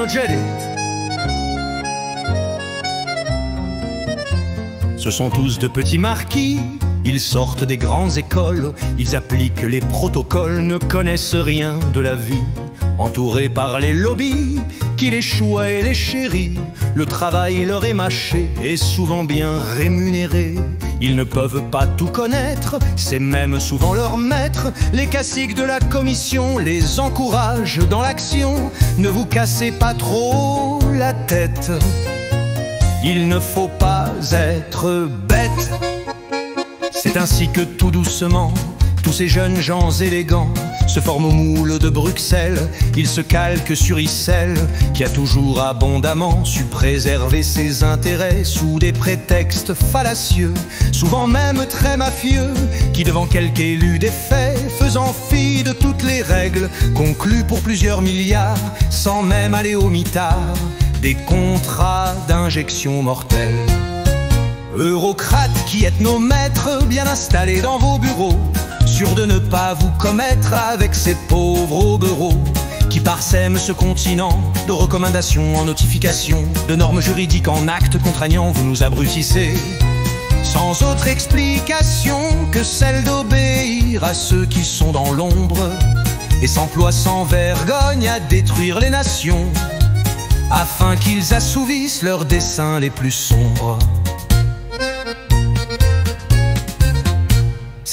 Angeli. Ce sont tous de petits marquis, ils sortent des grandes écoles, ils appliquent les protocoles, ne connaissent rien de la vie. Entourés par les lobbies qui les choient et les chérissent, le travail leur est mâché et souvent bien rémunéré. Ils ne peuvent pas tout connaître, c'est même souvent leur maître. Les caciques de la commission les encouragent dans l'action. Ne vous cassez pas trop la tête, il ne faut pas être bête. C'est ainsi que tout doucement, tous ces jeunes gens élégants se forment au moule de Bruxelles. Ils se calquent sur Issel, qui a toujours abondamment su préserver ses intérêts sous des prétextes fallacieux, souvent même très mafieux, qui devant quelque élu des faits, faisant fi de toutes les règles, concluent pour plusieurs milliards, sans même aller au mitard, des contrats d'injection mortelle. Eurocrates qui êtes nos maîtres, bien installés dans vos bureaux, sûrs de ne pas vous commettre avec ces pauvres hobereaux qui parsèment ce continent de recommandations en notifications, de normes juridiques en actes contraignants. Vous nous abrutissez sans autre explication que celle d'obéir à ceux qui sont dans l'ombre et s'emploient sans vergogne à détruire les nations afin qu'ils assouvissent leurs desseins les plus sombres.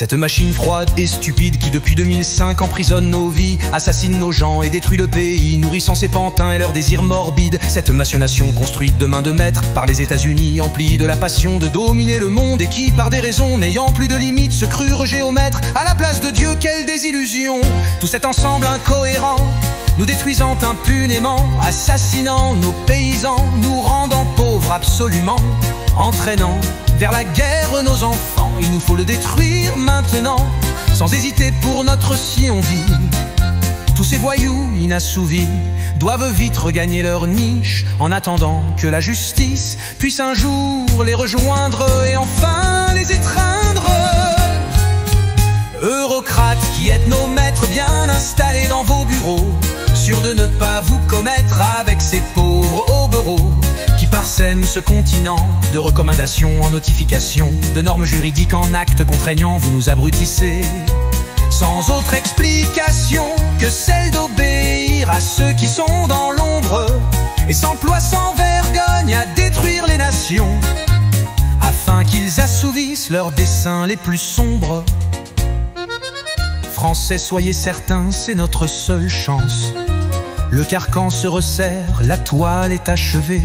Cette machine froide et stupide qui depuis 2005 emprisonne nos vies, assassine nos gens et détruit le pays, nourrissant ses pantins et leurs désirs morbides. Cette machination construite de main de maître par les États-Unis, emplie de la passion de dominer le monde, et qui, par des raisons n'ayant plus de limites, se crurent géomètres à la place de Dieu. Quelle désillusion! Tout cet ensemble incohérent, nous détruisant impunément, assassinant nos paysans, nous rendant pauvres absolument, entraînant vers la guerre nos enfants. Il nous faut le détruire maintenant, sans hésiter pour notre si on vit. Tous ces voyous inassouvis doivent vite regagner leur niche, en attendant que la justice puisse un jour les rejoindre et enfin les étreindre. Eurocrates qui êtes nos maîtres, bien installés dans vos bureaux, sûrs de ne pas vous commettre avec ces pauvres hobereaux qui parsèment ce continent de recommandations en notifications, de normes juridiques en actes contraignants. Vous nous abrutissez sans autre explication que celle d'obéir à ceux qui sont dans l'ombre et s'emploient sans vergogne à détruire les nations afin qu'ils assouvissent leurs desseins les plus sombres. Français, soyez certains, c'est notre seule chance. Le carcan se resserre, la toile est achevée.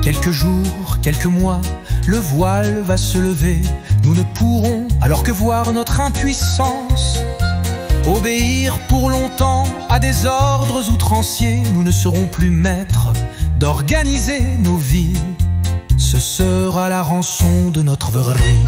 Quelques jours, quelques mois, le voile va se lever. Nous ne pourrons, alors que voir notre impuissance, obéir pour longtemps à des ordres outranciers. Nous ne serons plus maîtres d'organiser nos vies. Ce sera la rançon de notre verrerie.